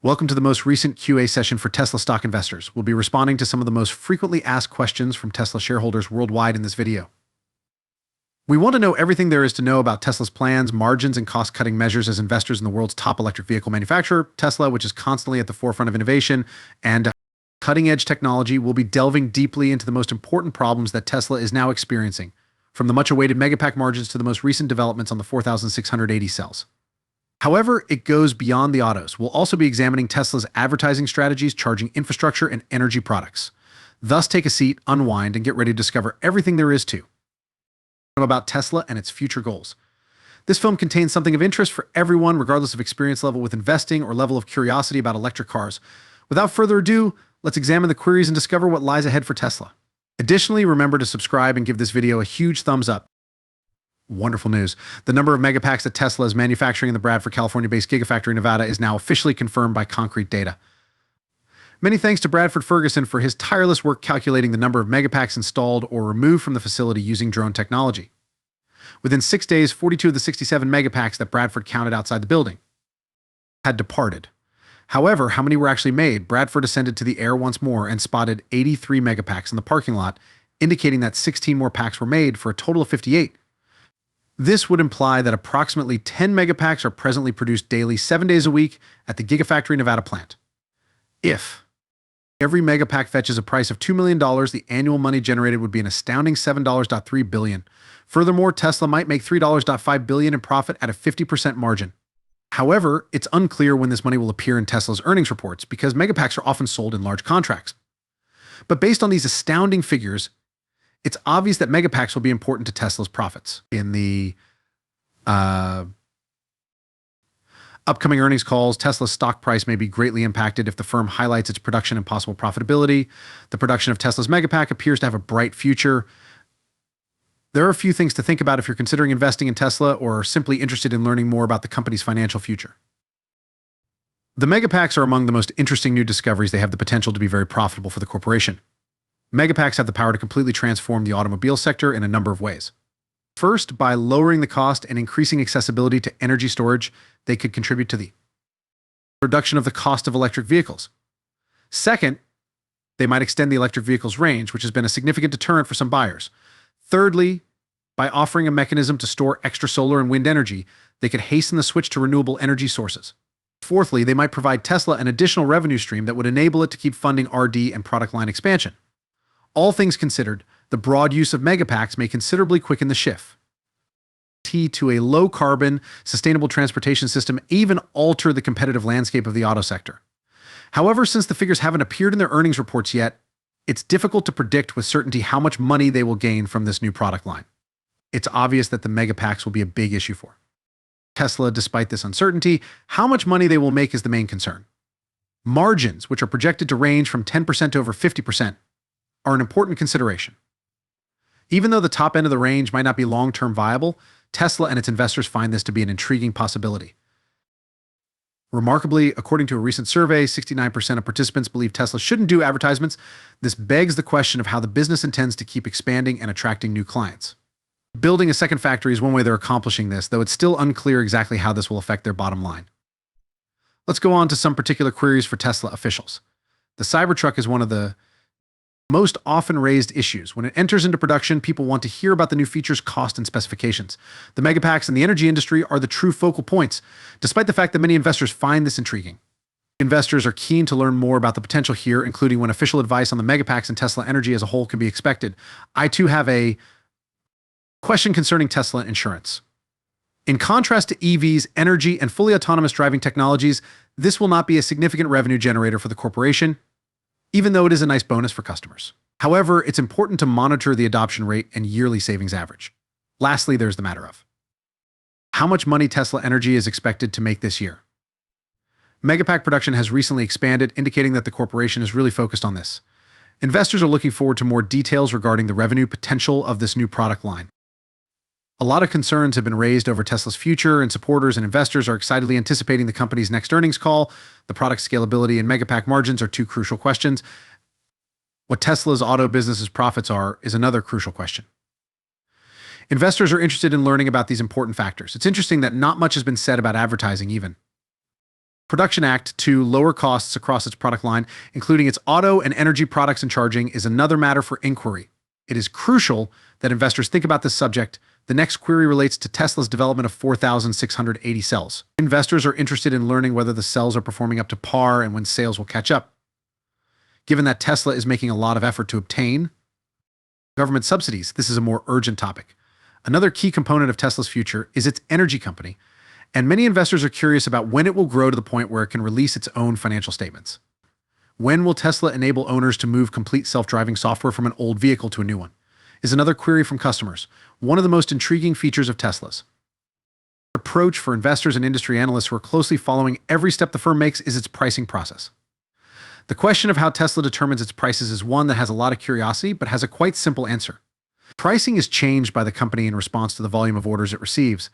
Welcome to the most recent QA session for Tesla stock investors. We'll be responding to some of the most frequently asked questions from Tesla shareholders worldwide in this video. We want to know everything there is to know about Tesla's plans, margins, and cost-cutting measures as investors in the world's top electric vehicle manufacturer, Tesla, which is constantly at the forefront of innovation and cutting-edge technology. We'll be delving deeply into the most important problems that Tesla is now experiencing, from the much-awaited megapack margins to the most recent developments on the 4,680 cells. However, it goes beyond the autos. We'll also be examining Tesla's advertising strategies, charging infrastructure, and energy products. Thus, take a seat, unwind, and get ready to discover everything there is to know about Tesla and its future goals. This film contains something of interest for everyone, regardless of experience level with investing or level of curiosity about electric cars. Without further ado, let's examine the queries and discover what lies ahead for Tesla. Additionally, remember to subscribe and give this video a huge thumbs up. Wonderful news. The number of megapacks that Tesla is manufacturing in the Bradford, California-based Gigafactory in Nevada is now officially confirmed by concrete data. Many thanks to Bradford Ferguson for his tireless work calculating the number of megapacks installed or removed from the facility using drone technology. Within 6 days, 42 of the 67 megapacks that Bradford counted outside the building had departed. However, how many were actually made? Bradford ascended to the air once more and spotted 83 megapacks in the parking lot, indicating that 16 more packs were made for a total of 58. This would imply that approximately 10 megapacks are presently produced daily 7 days a week at the Gigafactory Nevada plant. If every megapack fetches a price of $2 million, the annual money generated would be an astounding $7.3 billion. Furthermore, Tesla might make $3.5 billion in profit at a 50% margin. However, it's unclear when this money will appear in Tesla's earnings reports because megapacks are often sold in large contracts. But based on these astounding figures, it's obvious that megapacks will be important to Tesla's profits. In the upcoming earnings calls, Tesla's stock price may be greatly impacted if the firm highlights its production and possible profitability. The production of Tesla's megapack appears to have a bright future. There are a few things to think about if you're considering investing in Tesla or are simply interested in learning more about the company's financial future. The megapacks are among the most interesting new discoveries. They have the potential to be very profitable for the corporation. Megapacks have the power to completely transform the automobile sector in a number of ways. First, by lowering the cost and increasing accessibility to energy storage, they could contribute to the reduction of the cost of electric vehicles. Second, they might extend the electric vehicle's range, which has been a significant deterrent for some buyers. Thirdly, by offering a mechanism to store extra solar and wind energy, they could hasten the switch to renewable energy sources. Fourthly, they might provide Tesla an additional revenue stream that would enable it to keep funding R&D and product line expansion. All things considered, the broad use of megapacks may considerably quicken the shift to a low-carbon, sustainable transportation system, even alter the competitive landscape of the auto sector. However, since the figures haven't appeared in their earnings reports yet, it's difficult to predict with certainty how much money they will gain from this new product line. It's obvious that the megapacks will be a big issue for Tesla. Despite this uncertainty, how much money they will make is the main concern. Margins, which are projected to range from 10% to over 50%, are an important consideration. Even though the top end of the range might not be long-term viable, Tesla and its investors find this to be an intriguing possibility. Remarkably, according to a recent survey, 69% of participants believe Tesla shouldn't do advertisements. This begs the question of how the business intends to keep expanding and attracting new clients. Building a second factory is one way they're accomplishing this, though it's still unclear exactly how this will affect their bottom line. Let's go on to some particular queries for Tesla officials. The Cybertruck is one of the most often raised issues. When it enters into production, people want to hear about the new features, cost, and specifications. The megapacks and the energy industry are the true focal points, despite the fact that many investors find this intriguing. Investors are keen to learn more about the potential here, including when official advice on the megapacks and Tesla energy as a whole can be expected. I too have a question concerning Tesla insurance. In contrast to EVs, energy, and fully autonomous driving technologies, this will not be a significant revenue generator for the corporation, even though it is a nice bonus for customers. However, it's important to monitor the adoption rate and yearly savings average. Lastly, there's the matter of how much money Tesla Energy is expected to make this year. Megapack production has recently expanded, indicating that the corporation is really focused on this. Investors are looking forward to more details regarding the revenue potential of this new product line. A lot of concerns have been raised over Tesla's future, and supporters and investors are excitedly anticipating the company's next earnings call. The product scalability and megapack margins are two crucial questions. What Tesla's auto business's profits are is another crucial question. Investors are interested in learning about these important factors. It's interesting that not much has been said about advertising even. Production Act to lower costs across its product line, including its auto and energy products and charging, is another matter for inquiry. It is crucial that investors think about this subject. The next query relates to Tesla's development of 4,680 cells. Investors are interested in learning whether the cells are performing up to par and when sales will catch up. Given that Tesla is making a lot of effort to obtain government subsidies, this is a more urgent topic. Another key component of Tesla's future is its energy company, and many investors are curious about when it will grow to the point where it can release its own financial statements. When will Tesla enable owners to move complete self-driving software from an old vehicle to a new one? Is another query from customers. One of the most intriguing features of Tesla's approach for investors and industry analysts who are closely following every step the firm makes is its pricing process. The question of how Tesla determines its prices is one that has a lot of curiosity, but has a quite simple answer. Pricing is changed by the company in response to the volume of orders it receives.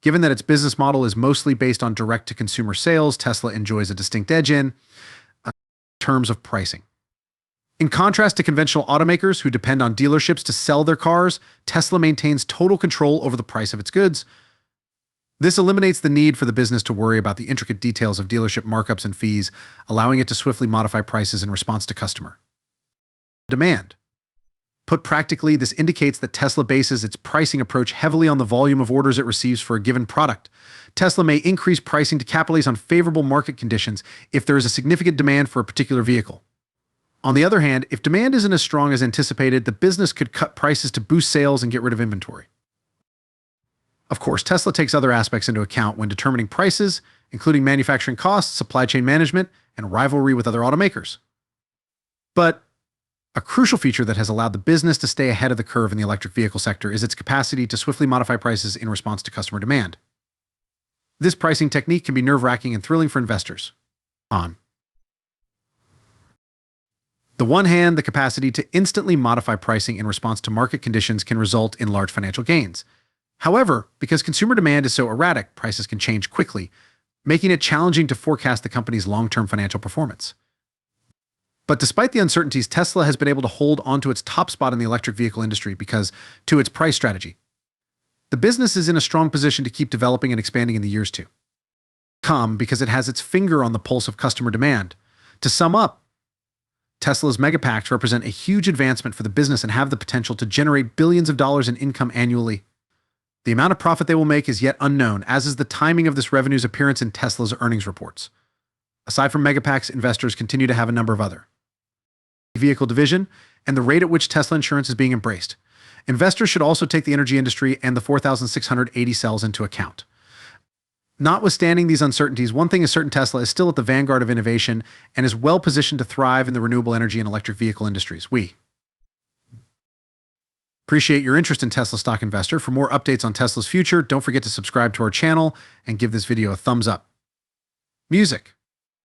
Given that its business model is mostly based on direct-to-consumer sales, Tesla enjoys a distinct edge in terms of pricing. In contrast to conventional automakers who depend on dealerships to sell their cars, Tesla maintains total control over the price of its goods. This eliminates the need for the business to worry about the intricate details of dealership markups and fees, allowing it to swiftly modify prices in response to customer demand. Put practically, this indicates that Tesla bases its pricing approach heavily on the volume of orders it receives for a given product. Tesla may increase pricing to capitalize on favorable market conditions if there is a significant demand for a particular vehicle. On the other hand, if demand isn't as strong as anticipated, the business could cut prices to boost sales and get rid of inventory. Of course, Tesla takes other aspects into account when determining prices, including manufacturing costs, supply chain management, and rivalry with other automakers. But a crucial feature that has allowed the business to stay ahead of the curve in the electric vehicle sector is its capacity to swiftly modify prices in response to customer demand. This pricing technique can be nerve-wracking and thrilling for investors. On the one hand, the capacity to instantly modify pricing in response to market conditions can result in large financial gains. However, because consumer demand is so erratic, prices can change quickly, making it challenging to forecast the company's long-term financial performance. But despite the uncertainties, Tesla has been able to hold onto its top spot in the electric vehicle industry because to its price strategy. The business is in a strong position to keep developing and expanding in the years to come because it has its finger on the pulse of customer demand. To sum up, Tesla's megapacks represent a huge advancement for the business and have the potential to generate billions of dollars in income annually. The amount of profit they will make is yet unknown, as is the timing of this revenue's appearance in Tesla's earnings reports. Aside from megapacks, investors continue to have a number of other vehicle division and the rate at which Tesla insurance is being embraced. Investors should also take the energy industry and the 4,680 cells into account. Notwithstanding these uncertainties, one thing is certain: Tesla is still at the vanguard of innovation and is well positioned to thrive in the renewable energy and electric vehicle industries. We appreciate your interest in Tesla Stock Investor. For more updates on Tesla's future, don't forget to subscribe to our channel and give this video a thumbs up. Music.